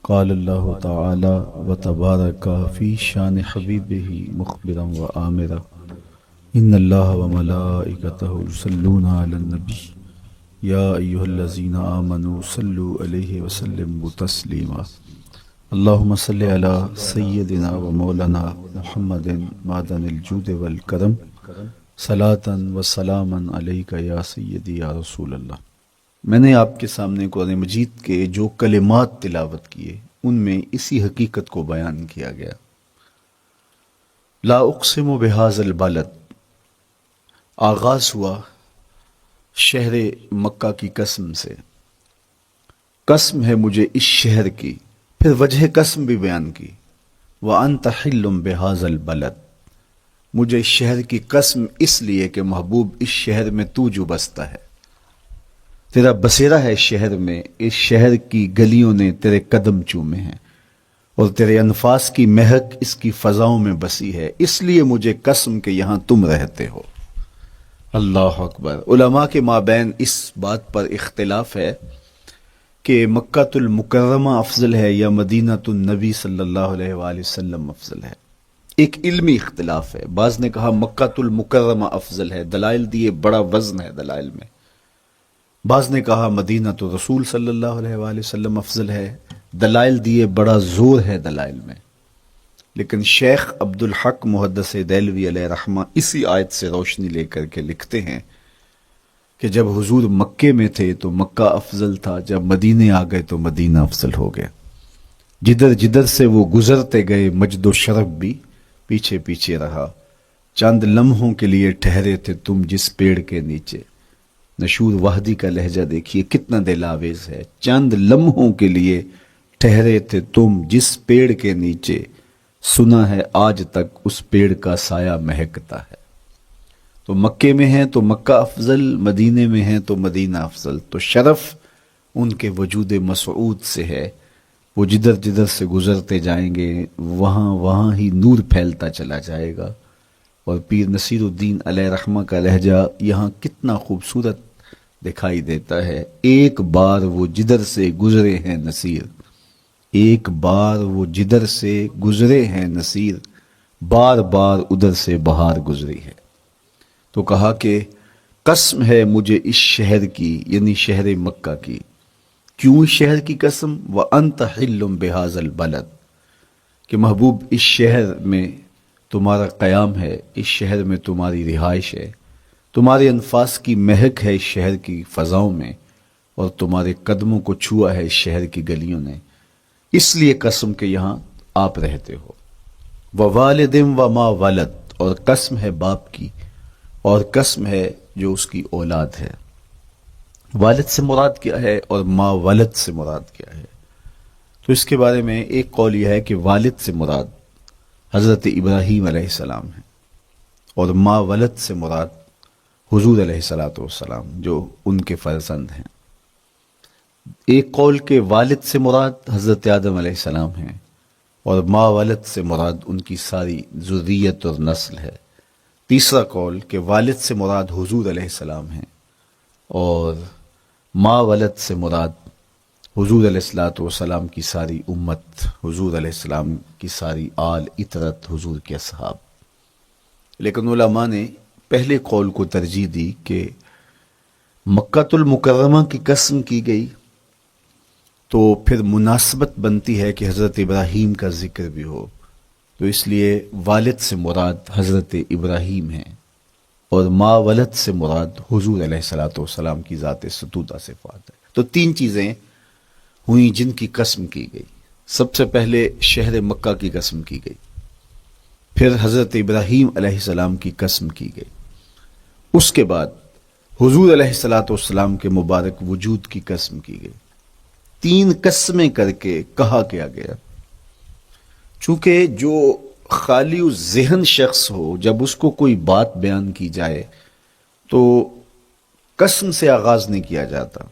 قال اللہ تعالی وتبارک فی شان حبیبہ مخبرا وآمرا ان اللہ وملائکتہ یصلون علی النبی یا ایہا الذین آمنوا صلوا علیہ وسلموا تسلیما اللہم صلی علی سیدنا و مولانا محمد معدن الجود والکرم صلاۃ و سلاما علیک یا سیدی یا رسول اللہ۔ میں نے آپ کے سامنے قرآن مجید کے جو کلمات تلاوت کیے ان میں اسی حقیقت کو بیان کیا گیا۔ لا اقسم بہذا البلد، آغاز ہوا شہر مکہ کی قسم سے، قسم ہے مجھے اس شہر کی، پھر وجہ قسم بھی بیان کی، وَأَنْتَ حِلٌّ بِهَذَا الْبَلَدِ، مجھے اس شہر کی قسم اس لیے کہ محبوب اس شہر میں تو جو بستا ہے، تیرا بسیرا ہے اس شہر میں، اس شہر کی گلیوں نے تیرے قدم چومے ہیں اور تیرے انفاس کی مہک اس کی فضاؤں میں بسی ہے، اس لیے مجھے قسم کہ یہاں تم رہتے ہو۔ اللہ اکبر۔ علماء کے مابین اس بات پر اختلاف ہے کہ مکہ المکرمہ افضل ہے یا مدینہ النبی صلی اللہ علیہ وآلہ وسلم افضل ہے۔ ایک علمی اختلاف ہے، بعض نے کہا مکہ المکرمہ افضل ہے، دلائل دیے، بڑا وزن ہے دلائل میں۔ بعض نے کہا مدینہ رسول صلی اللہ علیہ وآلہ وسلم افضل ہے، دلائل دیے، بڑا زور ہے دلائل میں۔ لیکن شیخ عبد الحق محدث دہلوی علیہ رحمہ اسی آیت سے روشنی لے کر کے لکھتے ہیں کہ جب حضور مکے میں تھے تو مکہ افضل تھا، جب مدینے آ گئے تو مدینہ افضل ہو گیا۔ جدھر جدھر سے وہ گزرتے گئے مجد و شرف بھی پیچھے پیچھے رہا۔ چند لمحوں کے لیے ٹھہرے تھے تم جس پیڑ کے نیچے، نشور وحدی کا لہجہ دیکھیے کتنا دل آویز ہے، چند لمحوں کے لیے ٹھہرے تھے تم جس پیڑ کے نیچے، سنا ہے آج تک اس پیڑ کا سایہ مہکتا ہے۔ تو مکے میں ہیں تو مکہ افضل، مدینے میں ہیں تو مدینہ افضل۔ تو شرف ان کے وجود مسعود سے ہے، وہ جدھر جدھر سے گزرتے جائیں گے وہاں وہاں ہی نور پھیلتا چلا جائے گا۔ اور پیر نصیر الدین علیہ رحمہ کا لہجہ یہاں کتنا خوبصورت دکھائی دیتا ہے۔ ایک بار وہ جدھر سے گزرے ہیں نصیر، ایک بار وہ جدھر سے گزرے ہیں نصیر، بار بار ادھر سے بہار گزری ہے۔ تو کہا کہ قسم ہے مجھے اس شہر کی، یعنی شہر مکہ کی۔ کیوں اس شہر کی قسم؟ وَأَنْتَ حِلٌّ بِهَذَا الْبَلَدِ، کہ محبوب اس شہر میں تمہارا قیام ہے، اس شہر میں تمہاری رہائش ہے، تمہارے انفاس کی مہک ہے اس شہر کی فضاؤں میں، اور تمہارے قدموں کو چھوا ہے اس شہر کی گلیوں نے، اس لیے قسم کہ یہاں آپ رہتے ہو۔ وَوَالِدٍ وَمَا وَلَدَ، اور قسم ہے باپ کی، اور قسم ہے جو اس کی اولاد ہے۔ والد سے مراد کیا ہے اور ما ولد سے مراد کیا ہے؟ تو اس کے بارے میں ایک قول یہ ہے کہ والد سے مراد حضرت ابراہیم علیہ السلام ہے، اور ما ولد سے مراد حضور علیہ السلام جو ان کے فرزند ہیں۔ ایک قول کے والد سے مراد حضرت آدم علیہ السلام ہیں، اور ما ولد سے مراد ان کی ساری ذریت اور نسل ہے۔ تیسرا قول کہ والد سے مراد حضور علیہ السلام ہیں، اور ما ولد سے مراد حضور علیہ السلام کی ساری امت، حضور علیہ السلام کی ساری آل اطرت، حضور کے اصحاب۔ لیکن علماء نے پہلے قول کو ترجیح دی کہ مکہ المکرمہ کی قسم کی گئی تو پھر مناسبت بنتی ہے کہ حضرت ابراہیم کا ذکر بھی ہو، تو اس لیے والد سے مراد حضرت ابراہیم ہیں، اور ما ولد سے مراد حضور علیہ السلام کی ذات ستودہ صفات ہے۔ تو تین چیزیں ہوئیں جن کی قسم کی گئی۔ سب سے پہلے شہر مکہ کی قسم کی گئی، پھر حضرت ابراہیم علیہ السلام کی قسم کی گئی، اس کے بعد حضور علیہ السلام کے مبارک وجود کی قسم کی گئی۔ تین قسمیں کر کے کہا کیا گیا، چونکہ جو خالی ذہن شخص ہو، جب اس کو کوئی بات بیان کی جائے تو قسم سے آغاز نہیں کیا جاتا۔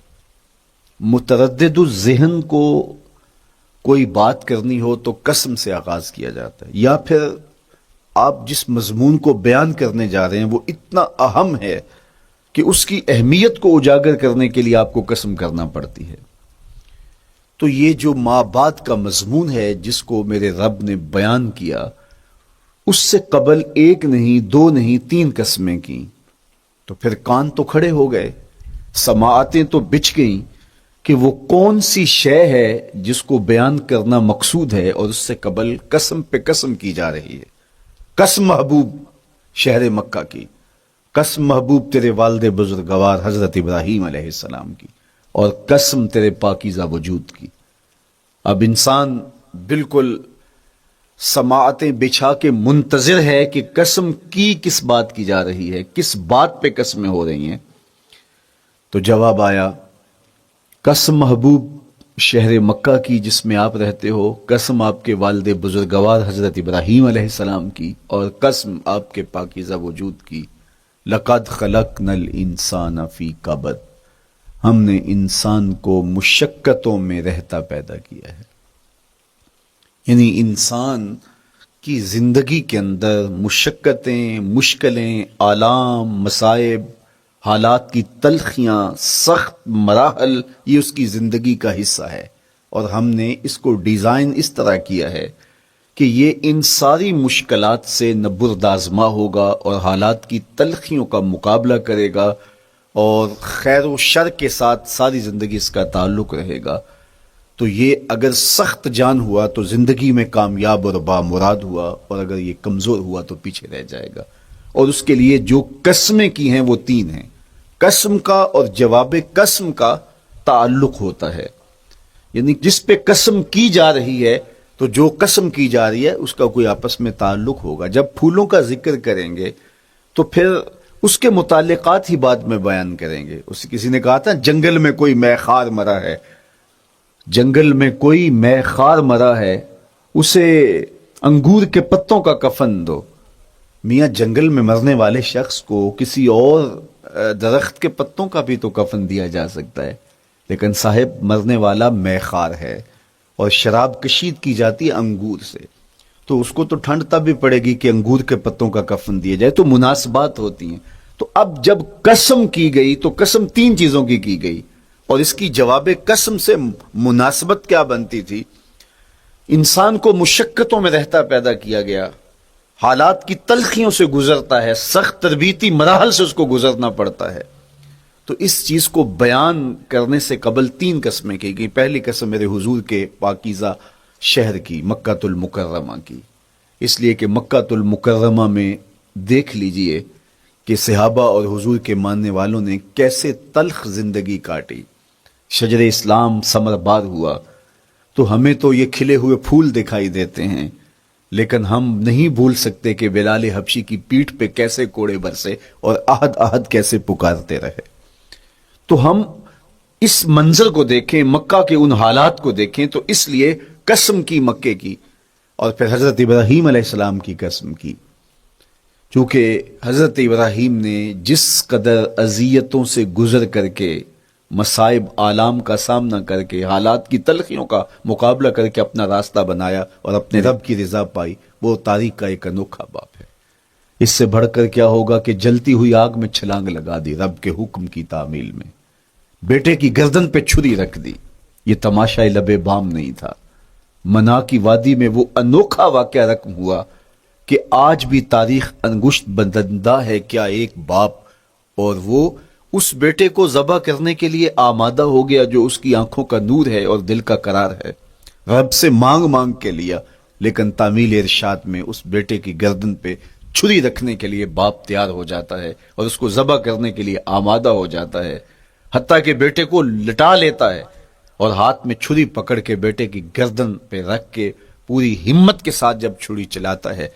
متردد الذہن کو کوئی بات کرنی ہو تو قسم سے آغاز کیا جاتا ہے، یا پھر آپ جس مضمون کو بیان کرنے جا رہے ہیں وہ اتنا اہم ہے کہ اس کی اہمیت کو اجاگر کرنے کے لیے آپ کو قسم کرنا پڑتی ہے۔ تو یہ جو ماں باپ کا مضمون ہے جس کو میرے رب نے بیان کیا، اس سے قبل ایک نہیں، دو نہیں، تین قسمیں کی، تو پھر کان تو کھڑے ہو گئے، سماعتیں تو بچھ گئیں کہ وہ کون سی شے ہے جس کو بیان کرنا مقصود ہے، اور اس سے قبل قسم پہ قسم کی جا رہی ہے۔ قسم محبوب شہر مکہ کی، قسم محبوب تیرے والد بزرگوار حضرت ابراہیم علیہ السلام کی، اور قسم تیرے پاکیزہ وجود کی۔ اب انسان بالکل سماعتیں بچھا کے منتظر ہے کہ قسم کی کس بات کی جا رہی ہے، کس بات پہ قسمیں ہو رہی ہیں۔ تو جواب آیا، قسم محبوب شہر مکہ کی جس میں آپ رہتے ہو، قسم آپ کے والد بزرگوار حضرت ابراہیم علیہ السلام کی، اور قسم آپ کے پاکیزہ وجود کی۔ لقد خلقنا الانسان فی کبد، ہم نے انسان کو مشقتوں میں رہتا پیدا کیا ہے۔ یعنی انسان کی زندگی کے اندر مشقتیں، مشکلیں، آلام، مصائب، حالات کی تلخیاں، سخت مراحل، یہ اس کی زندگی کا حصہ ہے، اور ہم نے اس کو ڈیزائن اس طرح کیا ہے کہ یہ ان ساری مشکلات سے نہ بردآزما ہوگا اور حالات کی تلخیوں کا مقابلہ کرے گا، اور خیر و شر کے ساتھ ساری زندگی اس کا تعلق رہے گا۔ تو یہ اگر سخت جان ہوا تو زندگی میں کامیاب اور بامراد ہوا، اور اگر یہ کمزور ہوا تو پیچھے رہ جائے گا۔ اور اس کے لیے جو قسمیں کی ہیں وہ تین ہیں۔ قسم کا اور جواب قسم کا تعلق ہوتا ہے، یعنی جس پہ قسم کی جا رہی ہے تو جو قسم کی جا رہی ہے اس کا کوئی آپس میں تعلق ہوگا۔ جب پھولوں کا ذکر کریں گے تو پھر اس کے متعلقات ہی بعد میں بیان کریں گے۔ کسی نے کہا تھا جنگل میں کوئی مے خار مرا ہے، جنگل میں کوئی مے خار مرا ہے، اسے انگور کے پتوں کا کفن دو۔ میاں جنگل میں مرنے والے شخص کو کسی اور درخت کے پتوں کا بھی تو کفن دیا جا سکتا ہے، لیکن صاحب مرنے والا مے خار ہے، اور شراب کشید کی جاتی ہے انگور سے، تو اس کو تو ٹھنڈ تب بھی پڑے گی کہ انگور کے پتوں کا کفن دیا جائے۔ تو مناسبات ہوتی ہیں۔ تو اب جب قسم کی گئی تو قسم تین چیزوں کی گئی، اور اس کی جواب قسم سے مناسبت کیا بنتی تھی؟ انسان کو مشقتوں میں رہتا پیدا کیا گیا، حالات کی تلخیوں سے گزرتا ہے، سخت تربیتی مراحل سے اس کو گزرنا پڑتا ہے۔ تو اس چیز کو بیان کرنے سے قبل تین قسمیں کی گئی۔ پہلی قسم میرے حضور کے پاکیزہ شہر کی، مکہ المکرمہ کی، اس لیے کہ مکہ المکرمہ میں دیکھ لیجئے کہ صحابہ اور حضور کے ماننے والوں نے کیسے تلخ زندگی کاٹی۔ شجر اسلام ثمر بار ہوا تو ہمیں تو یہ کھلے ہوئے پھول دکھائی دیتے ہیں، لیکن ہم نہیں بھول سکتے کہ بلال حبشی کی پیٹھ پہ کیسے کوڑے برسے اور احد احد کیسے پکارتے رہے۔ تو ہم اس منظر کو دیکھیں، مکہ کے ان حالات کو دیکھیں، تو اس لیے قسم کی مکے کی، اور پھر حضرت ابراہیم علیہ السلام کی قسم کی، چونکہ حضرت ابراہیم نے جس قدر اذیتوں سے گزر کر کے، مصائب آلام کا سامنا کر کے، حالات کی تلخیوں کا مقابلہ کر کے اپنا راستہ بنایا اور اپنے رب کی رضا پائی، وہ تاریخ کا ایک انوکھا باب ہے۔ اس سے بڑھ کر کیا ہوگا کہ جلتی ہوئی آگ میں چھلانگ لگا دی رب کے حکم کی تعمیل میں، بیٹے کی گردن پہ چھری رکھ دی۔ یہ تماشا لب بام نہیں تھا، منا کی وادی میں وہ انوکھا واقعہ رقم ہوا کہ آج بھی تاریخ انگشت بدندہ ہے کیا ایک باپ، اور وہ اس بیٹے کو ذبح کرنے کے لیے آمادہ ہو گیا جو اس کی آنکھوں کا نور ہے اور دل کا قرار ہے، رب سے مانگ مانگ کے لیا، لیکن تعمیل ارشاد میں اس بیٹے کی گردن پہ چھری رکھنے کے لیے باپ تیار ہو جاتا ہے اور اس کو ذبح کرنے کے لیے آمادہ ہو جاتا ہے، حتیٰ کہ بیٹے کو لٹا لیتا ہے اور ہاتھ میں چھری پکڑ کے بیٹے کی گردن پہ رکھ کے پوری ہمت کے ساتھ جب چھری چلاتا ہے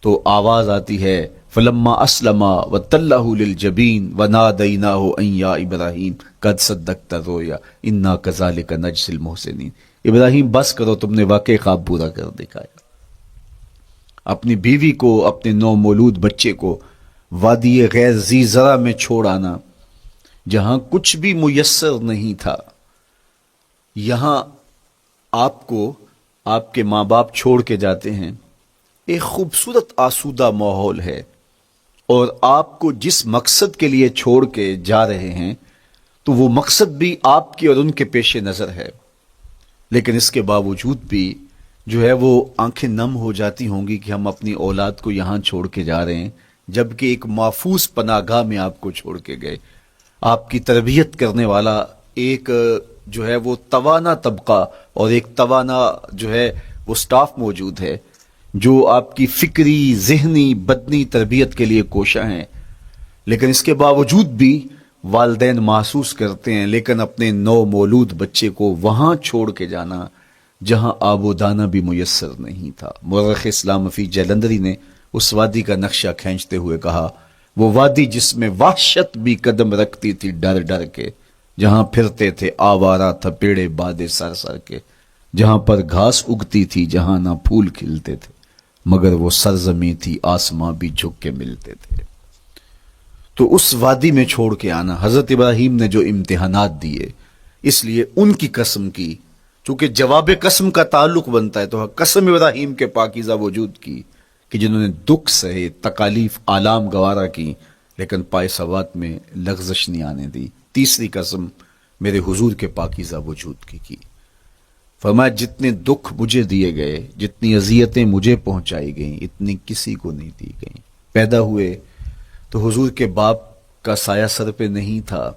تو آواز آتی ہے فلما اسلم وتلہ للجبین ونادیناہ ان یا ابراہیم قد صدقت الرؤیا انا کذالک نجزی المحسنین۔ ابراہیم بس کرو، تم نے واقعی خواب پورا کر دکھایا۔ اپنی بیوی کو، اپنے نو مولود بچے کو وادی غیر ذی زرع میں چھوڑ آنا، جہاں کچھ بھی میسر نہیں تھا، یہاں آپ کو آپ کے ماں باپ چھوڑ کے جاتے ہیں، ایک خوبصورت آسودہ ماحول ہے، اور آپ کو جس مقصد کے لیے چھوڑ کے جا رہے ہیں تو وہ مقصد بھی آپ کی اور ان کے پیش نظر ہے۔ لیکن اس کے باوجود بھی جو ہے وہ آنکھیں نم ہو جاتی ہوں گی کہ ہم اپنی اولاد کو یہاں چھوڑ کے جا رہے ہیں، جبکہ ایک محفوظ پناہ گاہ میں آپ کو چھوڑ کے گئے۔ آپ کی تربیت کرنے والا ایک جو ہے وہ توانا طبقہ اور ایک توانا جو ہے وہ سٹاف موجود ہے جو آپ کی فکری، ذہنی، بدنی تربیت کے لیے کوشاں ہیں، لیکن اس کے باوجود بھی والدین محسوس کرتے ہیں لیکن اپنے نو مولود بچے کو وہاں چھوڑ کے جانا جہاں آب و دانہ بھی میسر نہیں تھا۔ مورخ اسلام فی جلندری نے اس وادی کا نقشہ کھینچتے ہوئے کہا، وہ وادی جس میں وحشت بھی قدم رکھتی تھی ڈر ڈر کے، جہاں پھرتے تھے آوارہ تھپیڑے بادے سر سر کے، جہاں پر گھاس اگتی تھی جہاں نہ پھول کھلتے تھے، مگر وہ سرزمین تھی آسماں بھی جھک کے ملتے تھے۔ تو اس وادی میں چھوڑ کے آنا، حضرت ابراہیم نے جو امتحانات دیے، اس لیے ان کی قسم کی، چونکہ جواب قسم کا تعلق بنتا ہے تو قسم ابراہیم کے پاکیزہ وجود کی کہ جنہوں نے دکھ سہے، تکالیف، آلام گوارا کی، لیکن پائے سوات میں لغزش نہیں آنے دی۔ تیسری قسم میرے حضور کے پاکیزہ وجود کی فرمایا جتنے دکھ مجھے دیے گئے، جتنی اذیتیں مجھے پہنچائی گئیں، اتنی کسی کو نہیں دی گئیں۔ پیدا ہوئے تو حضور کے باپ کا سایہ سر پہ نہیں تھا،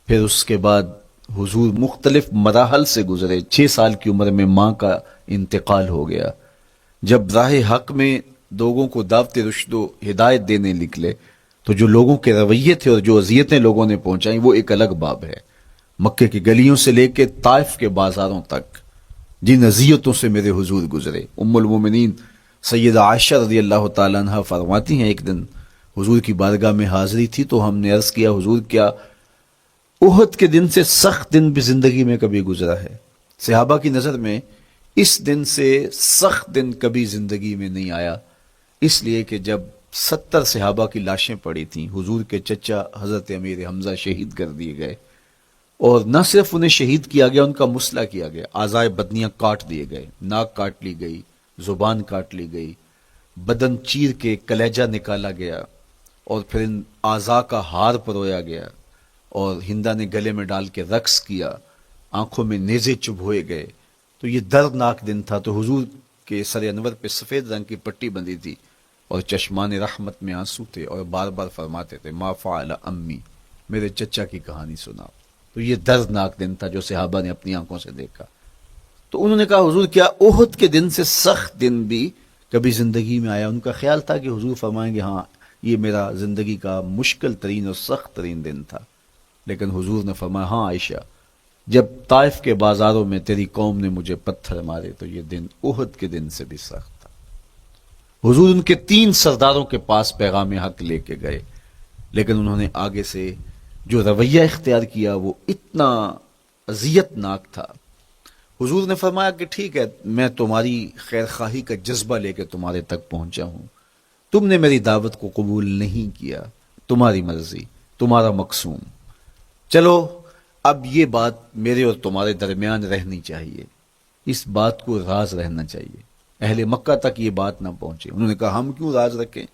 پھر اس کے بعد حضور مختلف مراحل سے گزرے۔ 6 سال کی عمر میں ماں کا انتقال ہو گیا۔ جب راہ حق میں لوگوں کو دعوت رشد و ہدایت دینے نکلے تو جو لوگوں کے رویے تھے اور جو اذیتیں لوگوں نے پہنچائیں وہ ایک الگ باب ہے۔ مکے کی گلیوں سے لے کے طائف کے بازاروں تک جن اذیتوں سے میرے حضور گزرے، ام المومنین سیدہ عائشہ رضی اللہ تعالیٰ عنہ فرماتی ہیں ایک دن حضور کی بارگاہ میں حاضری تھی تو ہم نے عرض کیا حضور کیا احد کے دن سے سخت دن بھی زندگی میں کبھی گزرا ہے؟ صحابہ کی نظر میں اس دن سے سخت دن کبھی زندگی میں نہیں آیا، اس لیے کہ جب 70 صحابہ کی لاشیں پڑی تھیں، حضور کے چچا حضرت امیر حمزہ شہید کر دیے گئے، اور نہ صرف انہیں شہید کیا گیا، ان کا مسئلہ کیا گیا، اعضائے بدنیاں کاٹ دیے گئے، ناک کاٹ لی گئی، زبان کاٹ لی گئی، بدن چیر کے کلیجہ نکالا گیا، اور پھر ان اعضاء کا ہار پرویا گیا، اور ہندا نے گلے میں ڈال کے رقص کیا، آنکھوں میں نیزے چبھوئے گئے۔ تو یہ دردناک دن تھا۔ تو حضور کے سر انور پہ سفید رنگ کی پٹی بندھی تھی اور چشمان رحمت میں آنسو تھے، اور بار بار فرماتے تھے ما فعل امی، میرے چچا کی کہانی سناؤ۔ تو یہ دردناک دن تھا جو صحابہ نے اپنی آنکھوں سے دیکھا۔ تو انہوں نے کہا حضور کیا احد کے دن سے سخت دن بھی کبھی زندگی میں آیا؟ ان کا خیال تھا کہ حضور فرمائیں گے ہاں یہ میرا زندگی کا مشکل ترین اور سخت ترین دن تھا، لیکن حضور نے فرمایا ہاں عائشہ، جب طائف کے بازاروں میں تیری قوم نے مجھے پتھر مارے تو یہ دن احد کے دن سے بھی سخت تھا۔ حضور ان کے 3 سرداروں کے پاس پیغام حق لے کے گئے، لیکن انہوں نے آگے سے جو رویہ اختیار کیا وہ اتنا اذیت ناک تھا۔ حضور نے فرمایا کہ ٹھیک ہے، میں تمہاری خیر خواہی کا جذبہ لے کے تمہارے تک پہنچا ہوں، تم نے میری دعوت کو قبول نہیں کیا، تمہاری مرضی، تمہارا مقسوم، چلو اب یہ بات میرے اور تمہارے درمیان رہنی چاہیے، اس بات کو راز رہنا چاہیے، اہل مکہ تک یہ بات نہ پہنچے۔ انہوں نے کہا ہم کیوں راز رکھیں،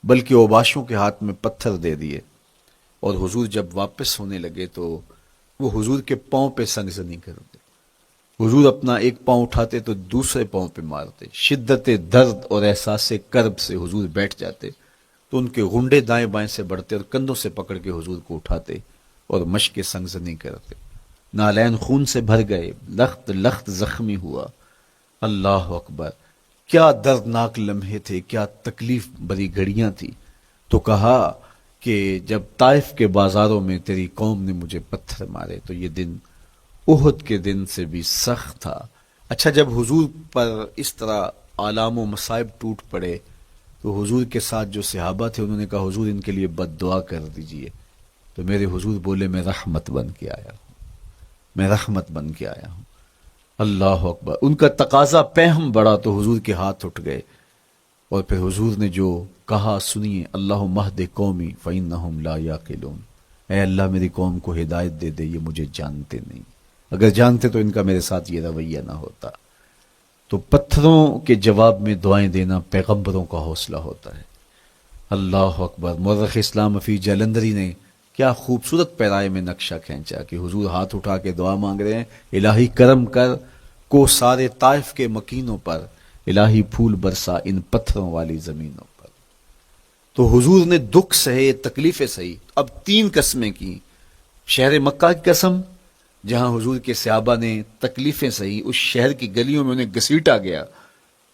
بلکہ اوباشوں کے ہاتھ میں پتھر دے دیے، اور حضور جب واپس ہونے لگے تو وہ حضور کے پاؤں پہ سنگزنی کرتے، حضور اپنا ایک پاؤں اٹھاتے تو دوسرے پاؤں پہ مارتے، شدت درد اور احساس کرب سے حضور بیٹھ جاتے تو ان کے غنڈے دائیں بائیں سے بڑھتے اور کندھوں سے پکڑ کے حضور کو اٹھاتے اور مشق سنگزنی کرتے، نالین خون سے بھر گئے، لخت لخت زخمی ہوا۔ اللہ اکبر، کیا دردناک لمحے تھے، کیا تکلیف بری گھڑیاں تھی۔ تو کہا کہ جب طائف کے بازاروں میں تیری قوم نے مجھے پتھر مارے تو یہ دن احد کے دن سے بھی سخت تھا۔ اچھا، جب حضور پر اس طرح آلام و مصائب ٹوٹ پڑے تو حضور کے ساتھ جو صحابہ تھے انہوں نے کہا حضور ان کے لیے بد دعا کر دیجئے، تو میرے حضور بولے میں رحمت بن کے آیا ہوں، میں رحمت بن کے آیا ہوں۔ اللہ اکبر، ان کا تقاضا پہم بڑا تو حضور کے ہاتھ اٹھ گئے، اور پھر حضور نے جو کہا سنیے، اللہم اہد قومی فإنہم لا یعقلون، اے اللہ میری قوم کو ہدایت دے دے، یہ مجھے جانتے نہیں، اگر جانتے تو ان کا میرے ساتھ یہ رویہ نہ ہوتا۔ تو پتھروں کے جواب میں دعائیں دینا پیغمبروں کا حوصلہ ہوتا ہے۔ اللہ اکبر، مورخ اسلام فی جلندری نے کیا خوبصورت پیرائے میں نقشہ کھینچا کہ حضور ہاتھ اٹھا کے دعا مانگ رہے ہیں، الہی کرم کر کو سارے طائف کے مکینوں پر، الہی پھول برسا ان پتھروں والی زمینوں پر۔ تو حضور نے دکھ سہے، تکلیفیں سہی، اب 3 قسمیں کی۔ شہر مکہ کی قسم، جہاں حضور کے صحابہ نے تکلیفیں سہی، اس شہر کی گلیوں میں انہیں گھسیٹا گیا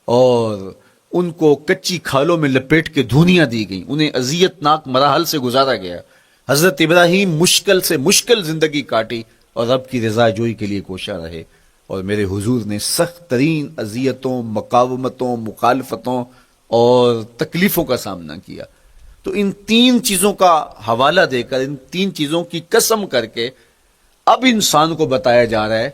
اور ان کو کچی کھالوں میں لپیٹ کے دھونیاں دی گئیں، انہیں اذیت ناک مراحل سے گزارا گیا۔ حضرت ابراہیم مشکل سے مشکل زندگی کاٹی اور رب کی رضا جوئی کے لیے کوشاں رہے، اور میرے حضور نے سخت ترین اذیتوں، مقاومتوں، مخالفتوں اور تکلیفوں کا سامنا کیا۔ تو ان 3 چیزوں کا حوالہ دے کر، ان 3 چیزوں کی قسم کر کے اب انسان کو بتایا جا رہا ہے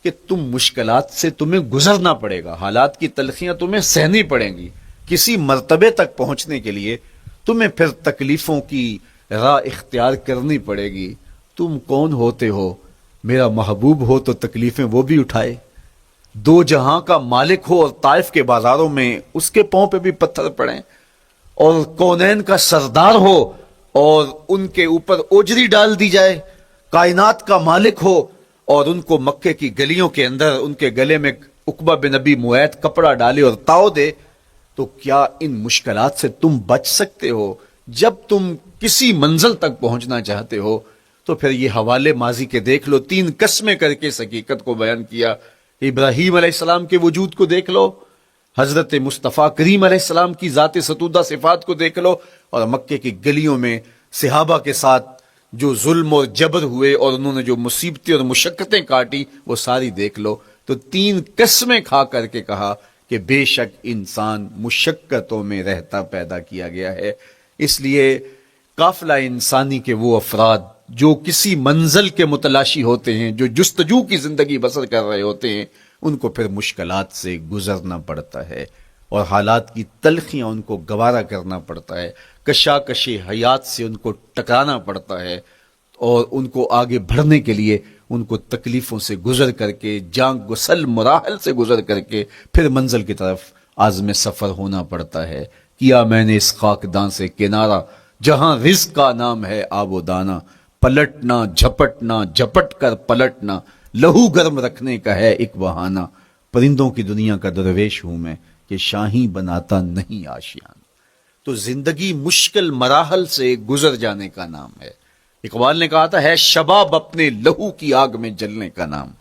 کہ تم مشکلات سے تمہیں گزرنا پڑے گا، حالات کی تلخیاں تمہیں سہنی پڑیں گی، کسی مرتبے تک پہنچنے کے لیے تمہیں پھر تکلیفوں کی راہ اختیار کرنی پڑے گی۔ تم کون ہوتے ہو؟ میرا محبوب ہو تو تکلیفیں وہ بھی اٹھائے، 2 جہاں کا مالک ہو اور طائف کے بازاروں میں اس کے پاؤں پہ بھی پتھر پڑیں، اور کونین کا سردار ہو اور ان کے اوپر اوجری ڈال دی جائے، کائنات کا مالک ہو اور ان کو مکے کی گلیوں کے اندر ان کے گلے میں عقبہ بن نبی معیط کپڑا ڈالے اور تاؤ دے، تو کیا ان مشکلات سے تم بچ سکتے ہو؟ جب تم کسی منزل تک پہنچنا چاہتے ہو تو پھر یہ حوالے ماضی کے دیکھ لو، 3 قسمیں کر کے اس حقیقت کو بیان کیا۔ ابراہیم علیہ السلام کے وجود کو دیکھ لو، حضرت مصطفیٰ کریم علیہ السلام کی ذات ستودہ صفات کو دیکھ لو، اور مکے کی گلیوں میں صحابہ کے ساتھ جو ظلم اور جبر ہوئے اور انہوں نے جو مصیبتیں اور مشقتیں کاٹی وہ ساری دیکھ لو۔ تو 3 قسمیں کھا کر کے کہا کہ بے شک انسان مشقتوں میں رہتا پیدا کیا گیا ہے۔ اس لیے قافلہ انسانی کے وہ افراد جو کسی منزل کے متلاشی ہوتے ہیں، جو جستجو کی زندگی بسر کر رہے ہوتے ہیں، ان کو پھر مشکلات سے گزرنا پڑتا ہے اور حالات کی تلخیاں ان کو گوارا کرنا پڑتا ہے، کشاکش حیات سے ان کو ٹکرانا پڑتا ہے، اور ان کو آگے بڑھنے کے لیے ان کو تکلیفوں سے گزر کر کے، جان گسل مراحل سے گزر کر کے پھر منزل کی طرف عازم سفر ہونا پڑتا ہے۔ کیا میں نے اس خاکدان سے کنارہ، جہاں رزق کا نام ہے آب و دانا، پلٹنا جھپٹنا جھپٹ کر پلٹنا، لہو گرم رکھنے کا ہے ایک بہانہ، پرندوں کی دنیا کا درویش ہوں میں کہ شاہی بناتا نہیں آشیان۔ تو زندگی مشکل مراحل سے گزر جانے کا نام ہے۔ اقبال نے کہا تھا ہے شباب اپنے لہو کی آگ میں جلنے کا نام۔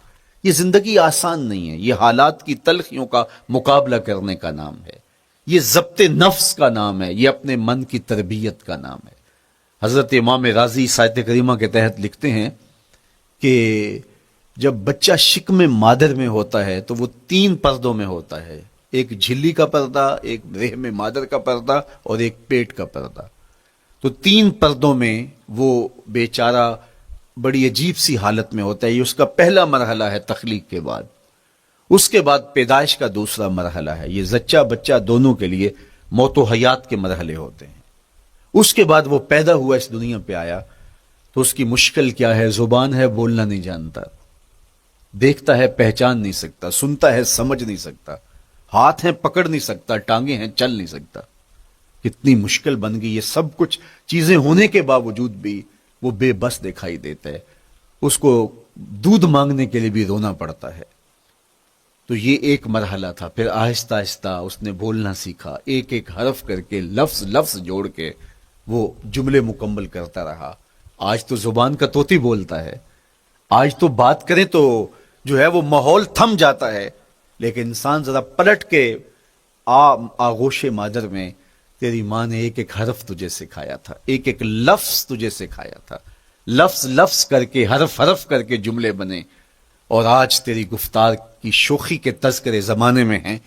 یہ زندگی آسان نہیں ہے، یہ حالات کی تلخیوں کا مقابلہ کرنے کا نام ہے، یہ ضبط نفس کا نام ہے، یہ اپنے من کی تربیت کا نام ہے۔ حضرت امام راضی سایت کریمہ کے تحت لکھتے ہیں کہ جب بچہ شکم مادر میں ہوتا ہے تو وہ 3 پردوں میں ہوتا ہے، ایک جھلی کا پردہ، ایک رحم مادر کا پردہ اور ایک پیٹ کا پردہ۔ تو 3 پردوں میں وہ بیچارہ بڑی عجیب سی حالت میں ہوتا ہے۔ یہ اس کا پہلا مرحلہ ہے تخلیق کے بعد، اس کے بعد پیدائش کا دوسرا مرحلہ ہے، یہ زچہ بچہ دونوں کے لیے موت و حیات کے مرحلے ہوتے ہیں۔ اس کے بعد وہ پیدا ہوا، اس دنیا پہ آیا، تو اس کی مشکل کیا ہے؟ زبان ہے، بولنا نہیں جانتا، دیکھتا ہے پہچان نہیں سکتا، سنتا ہے سمجھ نہیں سکتا، ہاتھ ہیں پکڑ نہیں سکتا، ٹانگیں ہیں چل نہیں سکتا۔ کتنی مشکل بن گئی، یہ سب کچھ چیزیں ہونے کے باوجود بھی وہ بے بس دکھائی دیتا ہے، اس کو دودھ مانگنے کے لیے بھی رونا پڑتا ہے۔ تو یہ ایک مرحلہ تھا، پھر آہستہ آہستہ اس نے بولنا سیکھا، ایک ایک حرف کر کے، لفظ لفظ جوڑ کے وہ جملے مکمل کرتا رہا۔ آج تو زبان کا طوطی بولتا ہے، آج تو بات کریں تو جو ہے وہ ماحول تھم جاتا ہے، لیکن انسان ذرا پلٹ کے آغوش مادر میں تیری ماں نے ایک ایک حرف تجھے سکھایا تھا، ایک ایک لفظ تجھے سکھایا تھا، لفظ لفظ کر کے، حرف حرف کر کے جملے بنے، اور آج تیری گفتار کی شوخی کے تذکرے زمانے میں ہیں،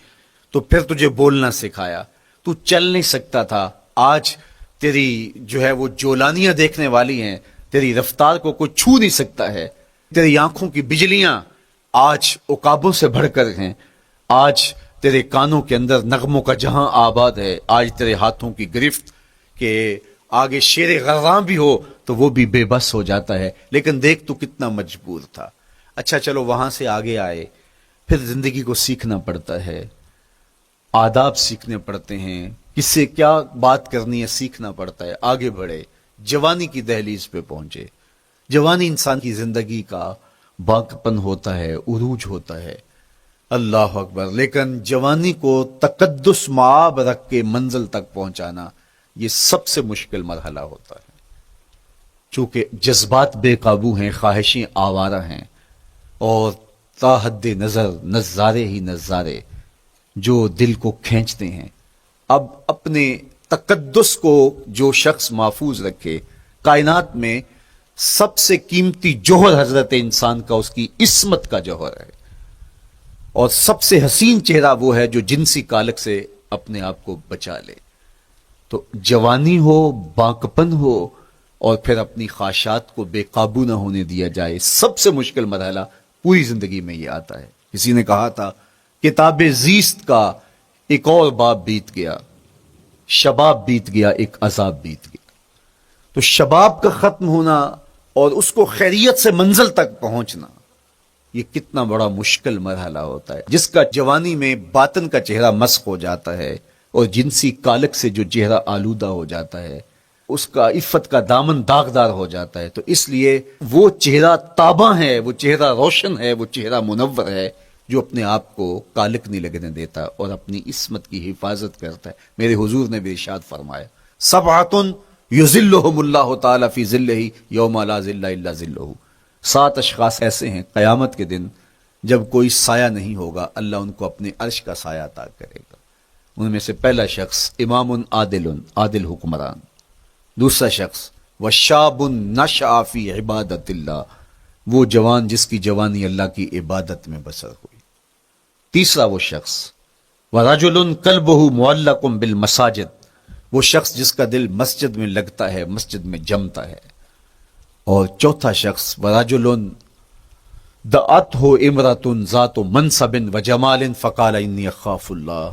تو پھر تجھے بولنا سکھایا، تو چل نہیں سکتا تھا، آج تیری جو ہے وہ جولانیاں دیکھنے والی ہیں، تیری رفتار کو کوئی چھو نہیں سکتا ہے، تیری آنکھوں کی بجلیاں آج عقابوں سے بڑھ کر ہیں، آج تیرے کانوں کے اندر نغموں کا جہاں آباد ہے، آج تیرے ہاتھوں کی گرفت کہ آگے شیر غراں بھی ہو تو وہ بھی بے بس ہو جاتا ہے، لیکن دیکھ تو کتنا مجبور تھا۔ اچھا چلو وہاں سے آگے آئے، پھر زندگی کو سیکھنا پڑتا ہے، آداب سیکھنے پڑتے ہیں، کس سے کیا بات کرنی ہے سیکھنا پڑتا ہے، آگے بڑھے، جوانی کی دہلیز پہ پہنچے. جوانی انسان کی زندگی کا باقپن ہوتا ہے، عروج ہوتا ہے. اللہ اکبر. لیکن جوانی کو تقدس معاب رکھ کے منزل تک پہنچانا یہ سب سے مشکل مرحلہ ہوتا ہے. چونکہ جذبات بے قابو ہیں، خواہشیں آوارہ ہیں، اور تا حد نظر نظارے ہی نظارے جو دل کو کھینچتے ہیں. اب اپنے تقدس کو جو شخص محفوظ رکھے، کائنات میں سب سے قیمتی جوہر حضرت انسان کا اس کی عصمت کا جوہر ہے، اور سب سے حسین چہرہ وہ ہے جو جنسی کالک سے اپنے آپ کو بچا لے. تو جوانی ہو، باقپن ہو، اور پھر اپنی خواہشات کو بے قابو نہ ہونے دیا جائے، سب سے مشکل مرحلہ پوری زندگی میں یہ آتا ہے. کسی نے کہا تھا کتاب زیست کا ایک اور باب بیت گیا، شباب بیت گیا، ایک عذاب بیت گیا. تو شباب کا ختم ہونا اور اس کو خیریت سے منزل تک پہنچنا، یہ کتنا بڑا مشکل مرحلہ ہوتا ہے. جس کا جوانی میں باطن کا چہرہ مسخ ہو جاتا ہے اور جنسی کالک سے جو چہرہ آلودہ ہو جاتا ہے، اس کا عفت کا دامن داغدار ہو جاتا ہے. تو اس لیے وہ چہرہ تاباں ہے، وہ چہرہ روشن ہے، وہ چہرہ منور ہے جو اپنے آپ کو کالک نہیں لگنے دیتا اور اپنی عصمت کی حفاظت کرتا ہے. میرے حضور نے بھی ارشاد فرمایا، سبعۃ یظلھم اللہ تعالی فی ظلہ یوم لا ظل الا ظلہ. 7 اشخاص ایسے ہیں قیامت کے دن جب کوئی سایہ نہیں ہوگا، اللہ ان کو اپنے عرش کا سایہ عطا کرے گا. ان میں سے پہلا شخص امام عادل حکمران. دوسرا شخص وشاب نشأ فی عبادت اللہ، وہ جوان جس کی جوانی اللہ کی عبادت میں بسر ہوئی. تیسرا وہ شخص ورجل قلبہ معلق بالمساجد، وہ شخص جس کا دل مسجد میں لگتا ہے، مسجد میں جمتا ہے. اور چوتھا شخص ورجل دعته امرأة ذات منصب وجمال فقال انی اخاف اللہ،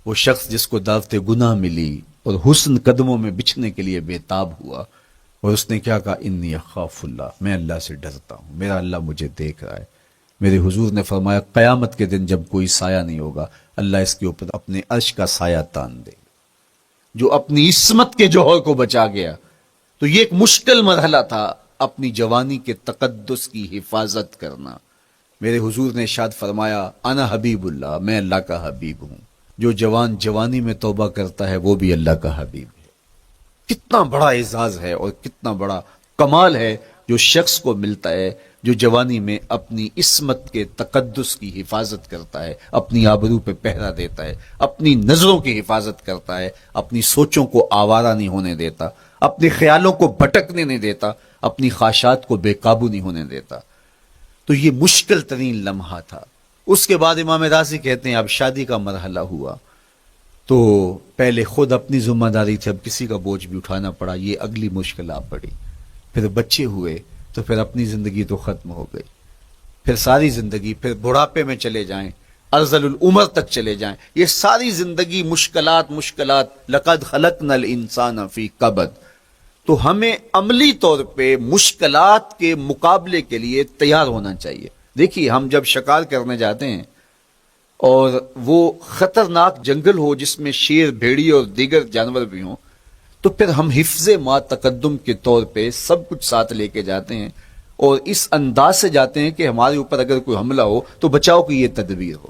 وہ شخص جس کو دعوت گناہ ملی اور حسن قدموں میں بچھنے کے لیے بےتاب ہوا، اور اس نے کیا کہا، انی اخاف اللہ، میں اللہ سے ڈرتا ہوں، میرا اللہ مجھے دیکھ رہا ہے. میرے حضور نے فرمایا قیامت کے دن جب کوئی سایہ نہیں ہوگا، اللہ اس کے اوپر اپنے عرش کا سایہ تان دے. جو اپنی عصمت کے جوہر کو بچا گیا. تو یہ ایک مشکل مرحلہ تھا، اپنی جوانی کے تقدس کی حفاظت کرنا. میرے حضور نے ارشاد فرمایا انا حبیب اللہ، میں اللہ کا حبیب ہوں. جو جوان جوانی میں توبہ کرتا ہے وہ بھی اللہ کا حبیب ہے. کتنا بڑا اعزاز ہے اور کتنا بڑا کمال ہے جو شخص کو ملتا ہے جو جوانی میں اپنی عصمت کے تقدس کی حفاظت کرتا ہے، اپنی آبرو پہ پہرا دیتا ہے، اپنی نظروں کی حفاظت کرتا ہے، اپنی سوچوں کو آوارہ نہیں ہونے دیتا، اپنے خیالوں کو بھٹکنے نہیں دیتا، اپنی خواہشات کو بے قابو نہیں ہونے دیتا. تو یہ مشکل ترین لمحہ تھا. اس کے بعد امام راضی کہتے ہیں اب شادی کا مرحلہ ہوا تو پہلے خود اپنی ذمہ داری تھی، اب کسی کا بوجھ بھی اٹھانا پڑا، یہ اگلی مشکل آ پڑی. پھر بچے ہوئے تو پھر اپنی زندگی تو ختم ہو گئی، پھر ساری زندگی، پھر بڑھاپے میں چلے جائیں، ارذل العمر تک چلے جائیں، یہ ساری زندگی مشکلات. لقد خلقنا الانسان فی کبد. تو ہمیں عملی طور پہ مشکلات کے مقابلے کے لیے تیار ہونا چاہیے. دیکھیے ہم جب شکار کرنے جاتے ہیں اور وہ خطرناک جنگل ہو جس میں شیر، بھیڑی اور دیگر جانور بھی ہوں، تو پھر ہم حفظ ما تقدم کے طور پہ سب کچھ ساتھ لے کے جاتے ہیں اور اس انداز سے جاتے ہیں کہ ہمارے اوپر اگر کوئی حملہ ہو تو بچاؤ کی یہ تدبیر ہو.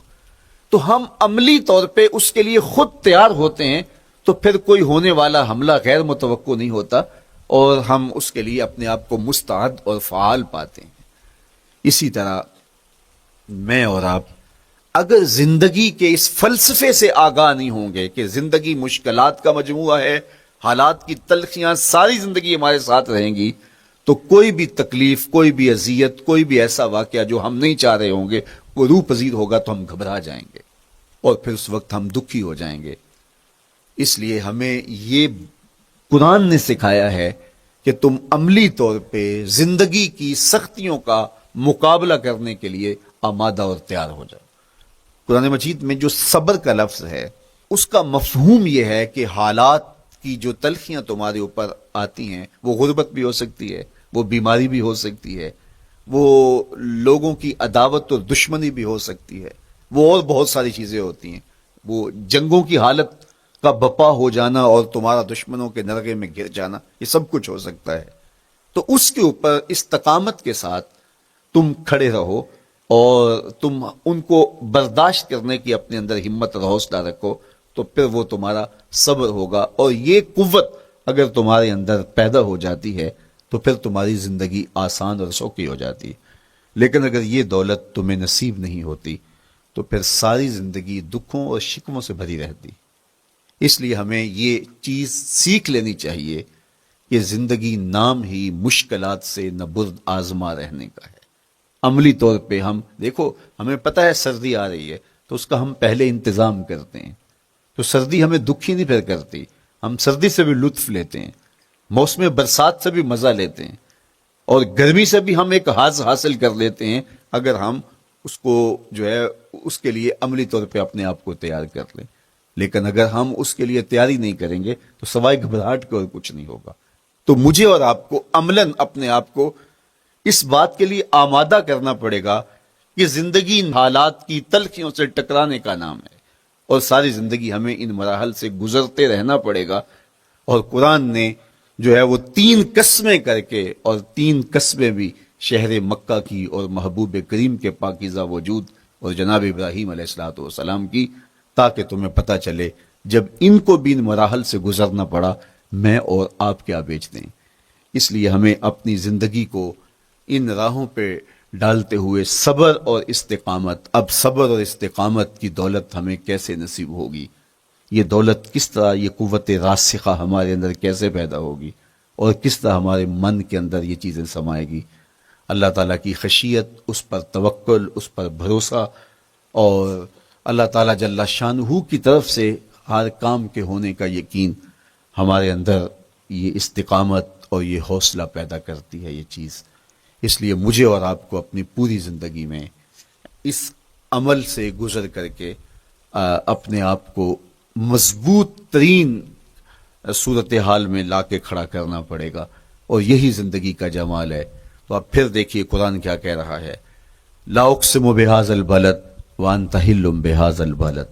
تو ہم عملی طور پہ اس کے لیے خود تیار ہوتے ہیں، تو پھر کوئی ہونے والا حملہ غیر متوقع نہیں ہوتا اور ہم اس کے لیے اپنے آپ کو مستعد اور فعال پاتے ہیں. اسی طرح میں اور آپ اگر زندگی کے اس فلسفے سے آگاہ نہیں ہوں گے کہ زندگی مشکلات کا مجموعہ ہے، حالات کی تلخیاں ساری زندگی ہمارے ساتھ رہیں گی، تو کوئی بھی تکلیف، کوئی بھی اذیت، کوئی بھی ایسا واقعہ جو ہم نہیں چاہ رہے ہوں گے وہ روح پذیر ہوگا تو ہم گھبرا جائیں گے اور پھر اس وقت ہم دکھی ہو جائیں گے. اس لیے ہمیں یہ قرآن نے سکھایا ہے کہ تم عملی طور پہ زندگی کی سختیوں کا مقابلہ کرنے کے لیے آمادہ اور تیار ہو جاؤ. قرآن مجید میں جو صبر کا لفظ ہے اس کا مفہوم یہ ہے کہ حالات کی جو تلخیاں تمہارے اوپر آتی ہیں، وہ غربت بھی ہو سکتی ہے، وہ بیماری بھی ہو سکتی ہے، وہ لوگوں کی عداوت اور دشمنی بھی ہو سکتی ہے، وہ اور بہت ساری چیزیں ہوتی ہیں، وہ جنگوں کی حالت کا بپا ہو جانا اور تمہارا دشمنوں کے نرغے میں گر جانا، یہ سب کچھ ہو سکتا ہے۔ تو اس کے اوپر استقامت کے ساتھ تم کھڑے رہو اور تم ان کو برداشت کرنے کی اپنے اندر ہمت اور حوصلہ رکھو، تو پھر وہ تمہارا صبر ہوگا، اور یہ قوت اگر تمہارے اندر پیدا ہو جاتی ہے تو پھر تمہاری زندگی آسان اور سوکھی ہو جاتی ہے۔ لیکن اگر یہ دولت تمہیں نصیب نہیں ہوتی تو پھر ساری زندگی دکھوں اور شکووں سے بھری رہتی۔ اس لیے ہمیں یہ چیز سیکھ لینی چاہیے کہ زندگی نام ہی مشکلات سے نہ برد آزما رہنے کا ہے۔ عملی طور پہ ہم دیکھو، ہمیں پتہ ہے سردی آ رہی ہے تو اس کا ہم پہلے انتظام کرتے ہیں، تو سردی ہمیں دکھی نہیں پھر کرتی، ہم سردی سے بھی لطف لیتے ہیں، موسم برسات سے بھی مزہ لیتے ہیں، اور گرمی سے بھی ہم ایک حاص حاصل کر لیتے ہیں اگر ہم اس کو جو ہے اس کے لیے عملی طور پہ اپنے آپ کو تیار کر لیں۔ لیکن اگر ہم اس کے لیے تیاری نہیں کریں گے تو سوائے گھبراہٹ کے اور کچھ نہیں ہوگا۔ تو مجھے اور آپ کو عملاً اپنے آپ کو اس بات کے لیے آمادہ کرنا پڑے گا کہ زندگی ان حالات کی تلخیوں سے ٹکرانے کا نام ہے، اور ساری زندگی ہمیں ان مراحل سے گزرتے رہنا پڑے گا۔ اور قرآن نے جو ہے وہ 3 قسمیں کر کے، اور 3 قسمیں بھی شہر مکہ کی اور محبوب کریم کے پاکیزہ وجود اور جناب ابراہیم علیہ الصلوۃ والسلام کی، تاکہ تمہیں پتہ چلے جب ان کو بھی ان مراحل سے گزرنا پڑا میں اور آپ کیا بیچتے ہیں۔ اس لیے ہمیں اپنی زندگی کو ان راہوں پہ ڈالتے ہوئے صبر اور استقامت، اب صبر اور استقامت کی دولت ہمیں کیسے نصیب ہوگی، یہ دولت کس طرح، یہ قوت راسخہ ہمارے اندر کیسے پیدا ہوگی، اور کس طرح ہمارے من کے اندر یہ چیزیں سمائے گی۔ اللہ تعالیٰ کی خشیت، اس پر توکل، اس پر بھروسہ، اور اللہ تعالیٰ جل شانہ کی طرف سے ہر کام کے ہونے کا یقین ہمارے اندر یہ استقامت اور یہ حوصلہ پیدا کرتی ہے یہ چیز۔ اس لیے مجھے اور آپ کو اپنی پوری زندگی میں اس عمل سے گزر کر کے اپنے آپ کو مضبوط ترین صورتحال میں لا کے کھڑا کرنا پڑے گا، اور یہی زندگی کا جمال ہے۔ تو اب پھر دیکھیے قرآن کیا کہہ رہا ہے، لا اقسم بہذا البلد وانت حل بہذا البلد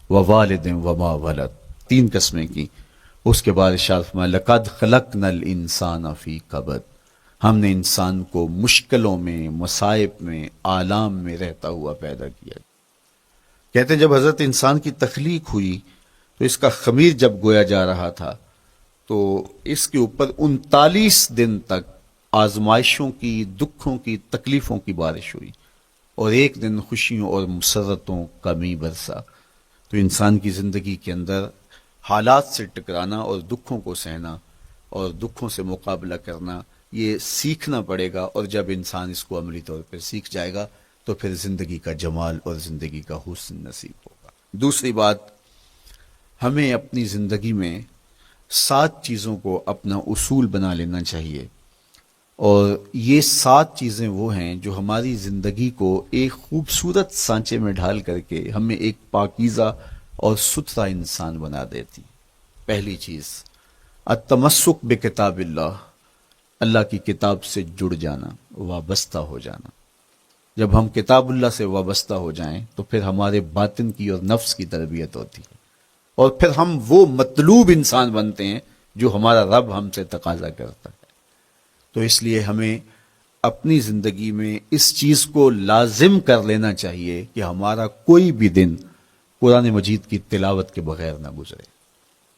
ووالد وما ولد، 3 قسمیں کی۔ اس کے بعد ارشاد فرمایا لقد خلقنا الانسان فی کبد، ہم نے انسان کو مشکلوں میں، مصائب میں، آلام میں رہتا ہوا پیدا کیا۔ کہتے ہیں جب حضرت انسان کی تخلیق ہوئی تو اس کا خمیر جب گویا جا رہا تھا تو اس کے اوپر 39 دن تک آزمائشوں کی، دکھوں کی، تکلیفوں کی بارش ہوئی، اور ایک دن خوشیوں اور مسرتوں کا می برسا۔ تو انسان کی زندگی کے اندر حالات سے ٹکرانا اور دکھوں کو سہنا اور دکھوں سے مقابلہ کرنا، یہ سیکھنا پڑے گا، اور جب انسان اس کو عملی طور پہ سیکھ جائے گا تو پھر زندگی کا جمال اور زندگی کا حسن نصیب ہوگا۔ دوسری بات، ہمیں اپنی زندگی میں 7 چیزوں کو اپنا اصول بنا لینا چاہیے، اور یہ 7 چیزیں وہ ہیں جو ہماری زندگی کو ایک خوبصورت سانچے میں ڈھال کر کے ہمیں ایک پاکیزہ اور ستھرا انسان بنا دیتی۔ پہلی چیز، التمسک بکتاب اللہ، اللہ کی کتاب سے جڑ جانا، وابستہ ہو جانا۔ جب ہم کتاب اللہ سے وابستہ ہو جائیں تو پھر ہمارے باطن کی اور نفس کی تربیت ہوتی ہے، اور پھر ہم وہ مطلوب انسان بنتے ہیں جو ہمارا رب ہم سے تقاضا کرتا ہے۔ تو اس لیے ہمیں اپنی زندگی میں اس چیز کو لازم کر لینا چاہیے کہ ہمارا کوئی بھی دن قرآن مجید کی تلاوت کے بغیر نہ گزرے۔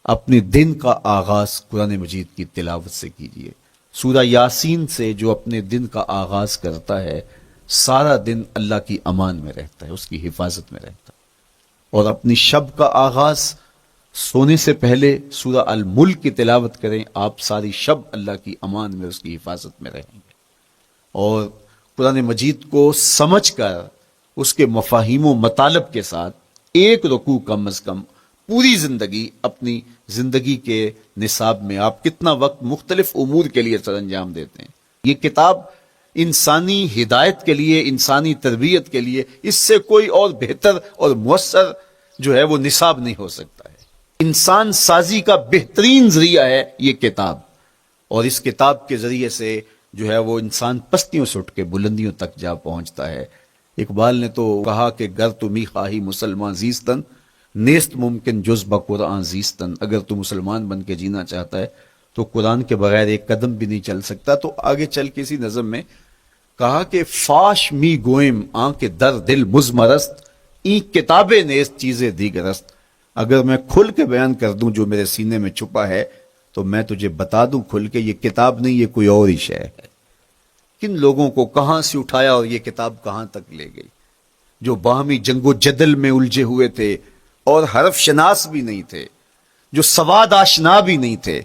اپنے دن کا آغاز قرآن مجید کی تلاوت سے کیجیے۔ سورہ یاسین سے جو اپنے دن کا آغاز کرتا ہے سارا دن اللہ کی امان میں رہتا ہے، اس کی حفاظت میں رہتا ہے۔ اور اپنی شب کا آغاز سونے سے پہلے سورہ الملک کی تلاوت کریں، آپ ساری شب اللہ کی امان میں، اس کی حفاظت میں رہیں گے۔ اور قرآن مجید کو سمجھ کر اس کے مفاہیم و مطالب کے ساتھ ایک رکوع کم از کم پوری زندگی، اپنی زندگی کے نصاب میں آپ کتنا وقت مختلف امور کے لیے سر انجام دیتے ہیں۔ یہ کتاب انسانی ہدایت کے لیے، انسانی تربیت کے لیے، اس سے کوئی اور بہتر اور مؤثر جو ہے وہ نصاب نہیں ہو سکتا ہے۔ انسان سازی کا بہترین ذریعہ ہے یہ کتاب، اور اس کتاب کے ذریعے سے جو ہے وہ انسان پستیوں سے اٹھ کے بلندیوں تک جا پہنچتا ہے۔ اقبال نے تو کہا کہ گر تمی خواہی مسلمان زیستن نیست ممکن جز بقرآن زیستن، اگر تو مسلمان بن کے جینا چاہتا ہے تو قرآن کے بغیر ایک قدم بھی نہیں چل سکتا۔ تو آگے چل کے اسی نظم میں کہا کہ فاش می گوئم آنکھ در دل مزمرست، این کتاب نیست چیزیں دیگرست، اگر میں کھل کے بیان کر دوں جو میرے سینے میں چھپا ہے تو میں تجھے بتا دوں کھل کے یہ کتاب نہیں، یہ کوئی اور ہی شے ہے۔ کن لوگوں کو کہاں سے اٹھایا اور یہ کتاب کہاں تک لے گئی، جو باہمی جنگ و جدل میں الجھے ہوئے تھے اور حرف شناس بھی نہیں تھے، جو سواد آشنا بھی نہیں تھے،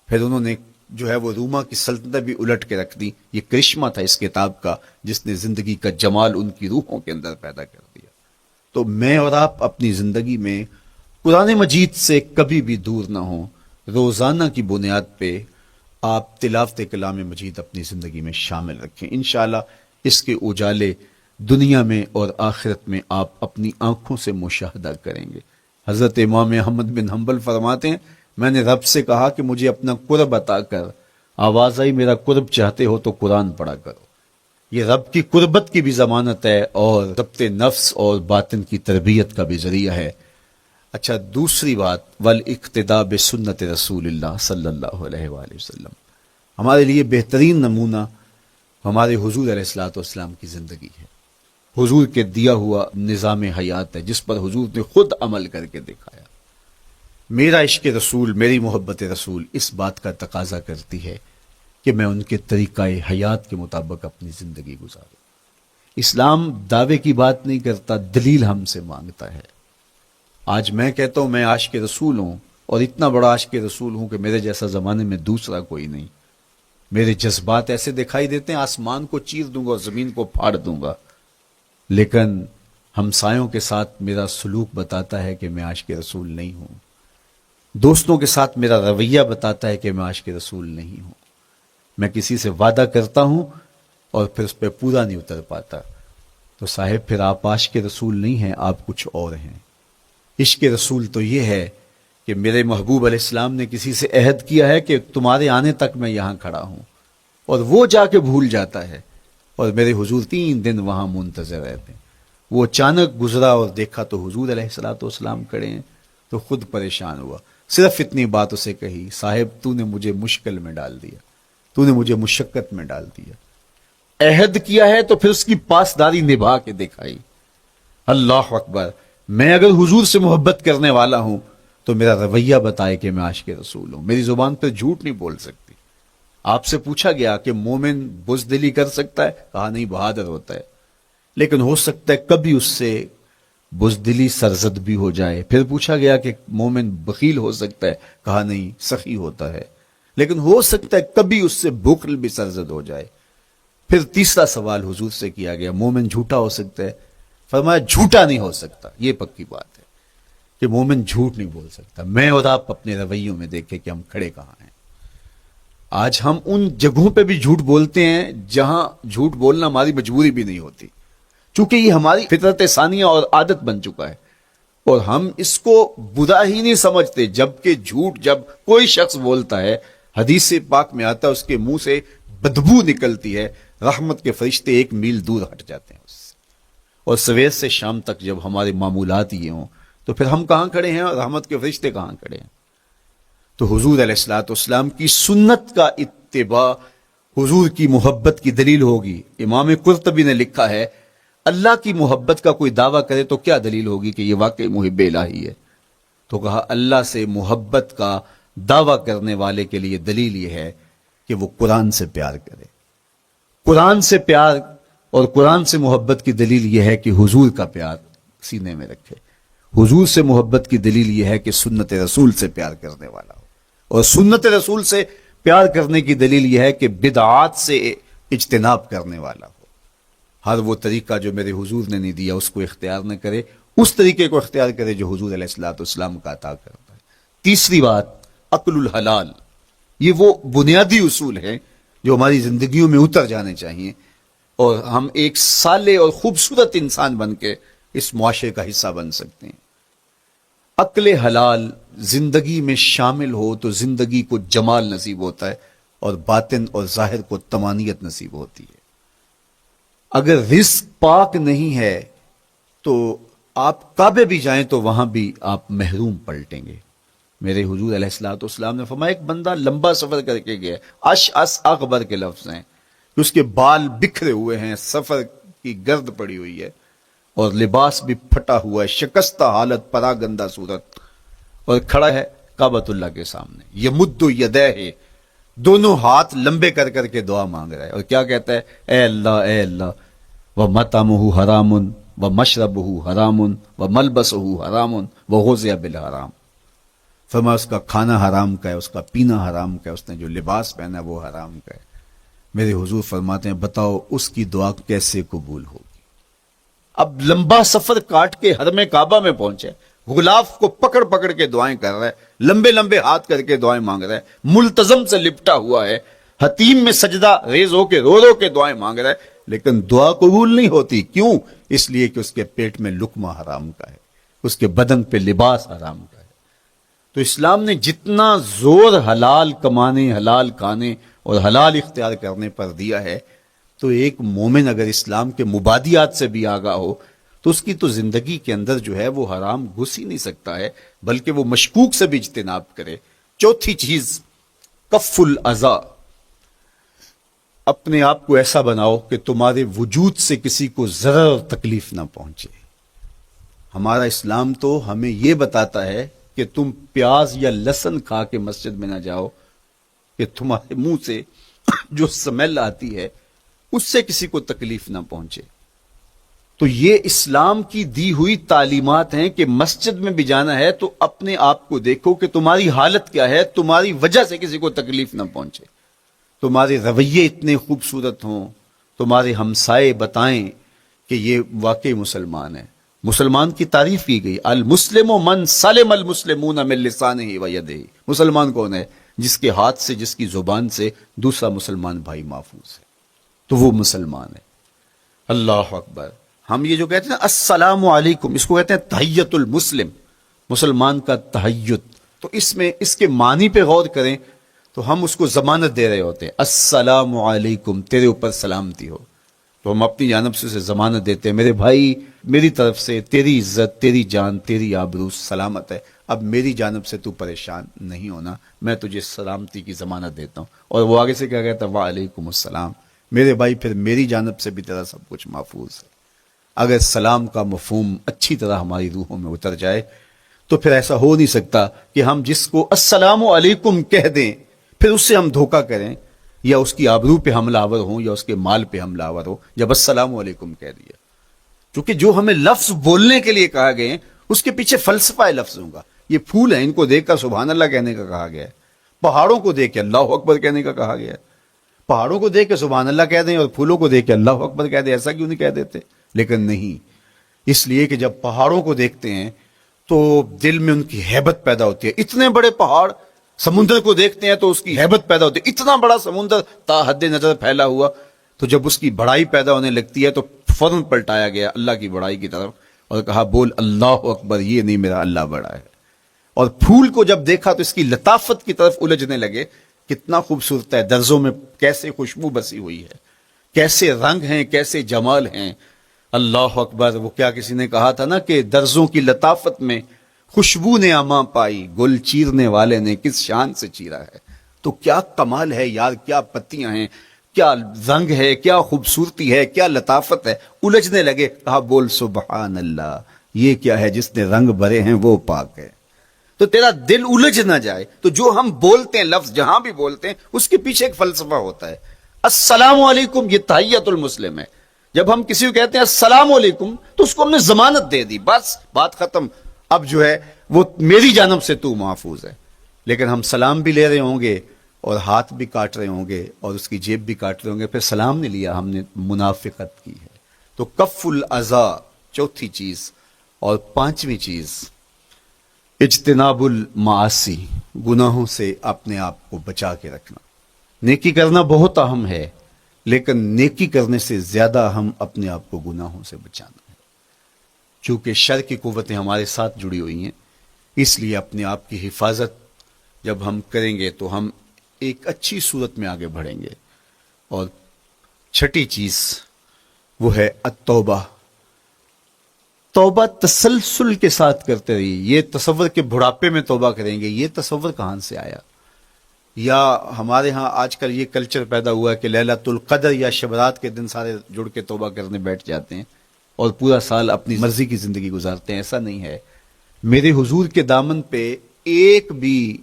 پھر انہوں نے جو ہے وہ روما کی سلطنت بھی الٹ کے رکھ دی۔ یہ کرشمہ تھا اس کتاب کا جس نے زندگی کا جمال ان کی روحوں کے اندر پیدا کر دیا۔ تو میں اور آپ اپنی زندگی میں قرآن مجید سے کبھی بھی دور نہ ہوں، روزانہ کی بنیاد پہ آپ تلاوت کلام مجید اپنی زندگی میں شامل رکھیں، انشاءاللہ اس کے اجالے دنیا میں اور آخرت میں آپ اپنی آنکھوں سے مشاہدہ کریں گے۔ حضرت امام احمد بن حنبل فرماتے ہیں میں نے رب سے کہا کہ مجھے اپنا قرب عطا کر، آواز آئی میرا قرب چاہتے ہو تو قرآن پڑھا کرو۔ یہ رب کی قربت کی بھی ضمانت ہے اور ضبط نفس اور باطن کی تربیت کا بھی ذریعہ ہے۔ اچھا، دوسری بات والاقتداء بسنت رسول اللہ صلی اللہ علیہ وآلہ وسلم، ہمارے لیے بہترین نمونہ ہمارے حضور علیہ الصلوۃ والسلام کی زندگی ہے، حضور کے دیا ہوا نظام حیات ہے جس پر حضور نے خود عمل کر کے دکھایا۔ میرا عشق رسول، میری محبت رسول اس بات کا تقاضا کرتی ہے کہ میں ان کے طریقہ حیات کے مطابق اپنی زندگی گزاروں۔ اسلام دعوے کی بات نہیں کرتا، دلیل ہم سے مانگتا ہے۔ آج میں کہتا ہوں میں عاشق رسول ہوں اور اتنا بڑا عاشق رسول ہوں کہ میرے جیسا زمانے میں دوسرا کوئی نہیں، میرے جذبات ایسے دکھائی دیتے ہیں آسمان کو چیر دوں گا اور زمین کو پھاڑ دوں گا، لیکن ہمسایوں کے ساتھ میرا سلوک بتاتا ہے کہ میں عاشق رسول نہیں ہوں، دوستوں کے ساتھ میرا رویہ بتاتا ہے کہ میں عاشق رسول نہیں ہوں۔ میں کسی سے وعدہ کرتا ہوں اور پھر اس پہ پورا نہیں اتر پاتا، تو صاحب پھر آپ عاشق رسول نہیں ہیں، آپ کچھ اور ہیں۔ عشق رسول تو یہ ہے کہ میرے محبوب علیہ السلام نے کسی سے عہد کیا ہے کہ تمہارے آنے تک میں یہاں کھڑا ہوں، اور وہ جا کے بھول جاتا ہے اور میرے حضور 3 دن وہاں منتظر رہتے ہیں۔ وہ اچانک گزرا اور دیکھا تو حضور علیہ الصلوۃ والسلام کھڑے ہیں، تو خود پریشان ہوا، صرف اتنی بات اسے کہی، صاحب تو نے مجھے مشکل میں ڈال دیا، تو نے مجھے مشقت میں ڈال دیا۔ عہد کیا ہے تو پھر اس کی پاسداری نبھا کے دکھائی۔ اللہ اکبر، میں اگر حضور سے محبت کرنے والا ہوں تو میرا رویہ بتائے کہ میں عاشق رسول ہوں، میری زبان پہ جھوٹ نہیں بول سکتی۔ آپ سے پوچھا گیا کہ مومن بزدلی کر سکتا ہے؟ کہا نہیں، بہادر ہوتا ہے، لیکن ہو سکتا ہے کبھی اس سے بزدلی سرزد بھی ہو جائے۔ پھر پوچھا گیا کہ مومن بخیل ہو سکتا ہے؟ کہا نہیں، سخی ہوتا ہے، لیکن ہو سکتا ہے کبھی اس سے بخل بھی سرزد ہو جائے۔ پھر تیسرا سوال حضور سے کیا گیا، مومن جھوٹا ہو سکتا ہے؟ فرمایا جھوٹا نہیں ہو سکتا، یہ پکی بات ہے کہ مومن جھوٹ نہیں بول سکتا۔ میں اور آپ اپنے رویوں میں دیکھیں کہ ہم کھڑے کہاں ہیں۔ آج ہم ان جگہوں پہ بھی جھوٹ بولتے ہیں جہاں جھوٹ بولنا ہماری مجبوری بھی نہیں ہوتی، چونکہ یہ ہماری فطرت ثانیہ اور عادت بن چکا ہے، اور ہم اس کو برا ہی نہیں سمجھتے۔ جبکہ جھوٹ جب کوئی شخص بولتا ہے، حدیث پاک میں آتا ہے اس کے منہ سے بدبو نکلتی ہے، رحمت کے فرشتے 1 میل دور ہٹ جاتے ہیں اس سے۔ اور سویر سے شام تک جب ہمارے معمولات یہ ہوں تو پھر ہم کہاں کھڑے ہیں اور رحمت کے فرشتے کہاں کھڑے ہیں؟ تو حضور علیہ الصلوۃ والسلام کی سنت کا اتباع حضور کی محبت کی دلیل ہوگی۔ امام قرطبی نے لکھا ہے اللہ کی محبت کا کوئی دعویٰ کرے تو کیا دلیل ہوگی کہ یہ واقعی محب الہی ہے؟ تو کہا اللہ سے محبت کا دعویٰ کرنے والے کے لیے دلیل یہ ہے کہ وہ قرآن سے پیار کرے۔ قرآن سے پیار اور قرآن سے محبت کی دلیل یہ ہے کہ حضور کا پیار سینے میں رکھے۔ حضور سے محبت کی دلیل یہ ہے کہ سنت رسول سے پیار کرنے والا ہو، اور سنت رسول سے پیار کرنے کی دلیل یہ ہے کہ بدعات سے اجتناب کرنے والا ہو۔ ہر وہ طریقہ جو میرے حضور نے نہیں دیا اس کو اختیار نہ کرے، اس طریقے کو اختیار کرے جو حضور علیہ الصلوۃ والسلام کا عطا کرتا ہے۔ تیسری بات، عقل الحلال، یہ وہ بنیادی اصول ہیں جو ہماری زندگیوں میں اتر جانے چاہیے، اور ہم ایک صالح اور خوبصورت انسان بن کے اس معاشرے کا حصہ بن سکتے ہیں۔ عقل حلال زندگی میں شامل ہو تو زندگی کو جمال نصیب ہوتا ہے، اور باطن اور ظاہر کو طمانینت نصیب ہوتی ہے۔ اگر رزق پاک نہیں ہے تو آپ کعبے بھی جائیں تو وہاں بھی آپ محروم پلٹیں گے. میرے حضور علیہ الصلوۃ والسلام نے فرمایا ایک بندہ لمبا سفر کر کے گیا, اشعث اغبر کے لفظ ہیں, اس کے بال بکھرے ہوئے ہیں, سفر کی گرد پڑی ہوئی ہے, اور لباس بھی پھٹا ہوا ہے, شکستہ حالت, پراگندہ صورت, اور کھڑا ہے کعبۃ اللہ کے سامنے, یمد یدیہ, دونوں ہاتھ لمبے کر کر کے دعا مانگ رہا ہے, اور کیا کہتا ہے, اے اللہ ومطعمہ حرام ومشربہ حرام وملبسہ حرام وغذی بالحرام. فرمایا اس کا کھانا حرام کا ہے, اس کا پینا حرام کا ہے, اس نے جو لباس پہنا ہے وہ حرام کا ہے. میرے حضور فرماتے ہیں بتاؤ اس کی دعا کیسے قبول ہوگی. اب لمبا سفر کاٹ کے حرم کعبہ میں پہنچے, غلاف کو پکڑ پکڑ کے دعائیں کر رہا ہے, لمبے لمبے ہاتھ کر کے دعائیں مانگ رہا ہے, ملتزم سے لپٹا ہوا ہے, حتیم میں سجدہ ریز ہو کے رو رو کے دعائیں مانگ رہا ہے, لیکن دعا قبول نہیں ہوتی. کیوں؟ اس لیے کہ اس کے پیٹ میں لقمہ حرام کا ہے, اس کے بدن پہ لباس حرام کا ہے. تو اسلام نے جتنا زور حلال کمانے, حلال کھانے اور حلال اختیار کرنے پر دیا ہے, تو ایک مومن اگر اسلام کے مبادیات سے بھی آگاہ ہو تو اس کی تو زندگی کے اندر جو ہے وہ حرام گھس ہی نہیں سکتا ہے, بلکہ وہ مشکوک سے بھی اجتناب کرے. چوتھی چیز, کف الاذی, اپنے آپ کو ایسا بناؤ کہ تمہارے وجود سے کسی کو ضرر اور تکلیف نہ پہنچے. ہمارا اسلام تو ہمیں یہ بتاتا ہے کہ تم پیاز یا لہسن کھا کے مسجد میں نہ جاؤ کہ تمہارے منہ سے جو سمیل آتی ہے اس سے کسی کو تکلیف نہ پہنچے. تو یہ اسلام کی دی ہوئی تعلیمات ہیں کہ مسجد میں بھی جانا ہے تو اپنے آپ کو دیکھو کہ تمہاری حالت کیا ہے, تمہاری وجہ سے کسی کو تکلیف نہ پہنچے. تمہارے رویے اتنے خوبصورت ہوں, تمہارے ہمسائے بتائیں کہ یہ واقعی مسلمان ہے. مسلمان کی تعریف کی گئی, المسلم من سلم المسلمون من لسانہ و یدہ. مسلمان کون ہے؟ جس کے ہاتھ سے, جس کی زبان سے دوسرا مسلمان بھائی محفوظ ہے, تو وہ مسلمان ہے. اللہ اکبر. ہم یہ جو کہتے ہیں السلام علیکم, اس کو کہتے ہیں تحیت المسلم, مسلمان کا تحیت. تو اس میں اس کے معنی پہ غور کریں تو ہم اس کو ضمانت دے رہے ہوتے ہیں, السلام علیکم, تیرے اوپر سلامتی ہو. تو ہم اپنی جانب سے اسے ضمانت دیتے ہیں, میرے بھائی میری طرف سے تیری عزت, تیری جان, تیری آبرو سلامت ہے, اب میری جانب سے تو پریشان نہیں ہونا, میں تجھے سلامتی کی ضمانت دیتا ہوں. اور وہ آگے سے کیا کہتا ہے, وعلیکم السلام, میرے بھائی پھر میری جانب سے بھی تیرا سب کچھ محفوظ ہے. اگر سلام کا مفہوم اچھی طرح ہماری روحوں میں اتر جائے تو پھر ایسا ہو نہیں سکتا کہ ہم جس کو السلام علیکم کہہ دیں پھر اس سے ہم دھوکہ کریں یا اس کی آبرو پہ حملہ آور ہوں یا اس کے مال پہ حملہ آور ہو جب السلام علیکم کہہ دیا. کیونکہ جو ہمیں لفظ بولنے کے لیے کہا گئے اس کے پیچھے فلسفہ ہے لفظوں کا. یہ پھول ہیں, ان کو دیکھ کر سبحان اللہ کہنے کا کہا گیا ہے. پہاڑوں کو دیکھ کے اللہ اکبر کہنے کا کہا گیا ہے. پہاڑوں کو دیکھ کے سبحان اللہ کہہ دیں اور پھولوں کو دیکھ کے اللہ اکبر کہہ دیں, ایسا کیوں نہیں کہہ دیتے؟ لیکن نہیں, اس لیے کہ جب پہاڑوں کو دیکھتے ہیں تو دل میں ان کی ہیبت پیدا ہوتی ہے. اتنے بڑے پہاڑ, سمندر کو دیکھتے ہیں تو اس کی ہیبت پیدا ہوتی ہے, اتنا بڑا سمندر تا حد نظر پھیلا ہوا, تو جب اس کی بڑائی پیدا ہونے لگتی ہے تو فوراً پلٹایا گیا اللہ کی بڑائی کی طرف اور کہا بول اللہ اکبر, یہ نہیں میرا اللہ بڑا ہے. اور پھول کو جب دیکھا تو اس کی لطافت کی طرف الجھنے لگے, کتنا خوبصورت ہے, درزوں میں کیسے خوشبو بسی ہوئی ہے, کیسے رنگ ہیں, کیسے جمال ہیں. اللہ اکبر. وہ کیا کسی نے کہا تھا نا کہ درزوں کی لطافت میں خوشبو نے اماں پائی, گل چیرنے والے نے کس شان سے چیرا ہے. تو کیا کمال ہے یار, کیا پتیاں ہیں, کیا رنگ ہے, کیا خوبصورتی ہے, کیا لطافت ہے. الجھنے لگے, کہا بول سبحان اللہ, یہ کیا ہے جس نے رنگ بھرے ہیں وہ پاک ہے. تو تیرا دل الجھ نہ جائے. تو جو ہم بولتے ہیں لفظ جہاں بھی بولتے ہیں اس کے پیچھے ایک فلسفہ ہوتا ہے. السلام علیکم یہ تحیت المسلم ہے. جب ہم کسی کو کہتے ہیں السلام علیکم تو اس کو ہم نے ضمانت دے دی, بس بات ختم. اب جو ہے وہ میری جانب سے تو محفوظ ہے. لیکن ہم سلام بھی لے رہے ہوں گے اور ہاتھ بھی کاٹ رہے ہوں گے اور اس کی جیب بھی کاٹ رہے ہوں گے, پھر سلام نہیں لیا, ہم نے منافقت کی ہے. تو کف الاذی چوتھی چیز. اور پانچویں چیز اجتناب المعاصی, گناہوں سے اپنے آپ کو بچا کے رکھنا. نیکی کرنا بہت اہم ہے, لیکن نیکی کرنے سے زیادہ اہم اپنے آپ کو گناہوں سے بچانا ہے. چونکہ شر کی قوتیں ہمارے ساتھ جڑی ہوئی ہیں, اس لیے اپنے آپ کی حفاظت جب ہم کریں گے تو ہم ایک اچھی صورت میں آگے بڑھیں گے. اور چھٹی چیز وہ ہے التوبہ, توبہ تسلسل کے ساتھ کرتے رہیے. یہ تصور کہ بڑھاپے میں توبہ کریں گے، یہ تصور کہاں سے آیا؟ یا ہمارے ہاں آج کل یہ کلچر پیدا ہوا ہے کہ لیلۃ القدر یا شبرات کے دن سارے جڑ کے توبہ کرنے بیٹھ جاتے ہیں اور پورا سال اپنی مرضی کی زندگی گزارتے ہیں. ایسا نہیں ہے. میرے حضور کے دامن پہ ایک بھی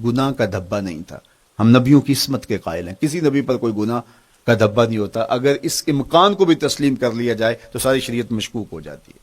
گناہ کا دھبا نہیں تھا. ہم نبیوں کی عصمت کے قائل ہیں، کسی نبی پر کوئی گناہ کا دھبا نہیں ہوتا. اگر اس امکان کو بھی تسلیم کر لیا جائے تو ساری شریعت مشکوک ہو جاتی ہے.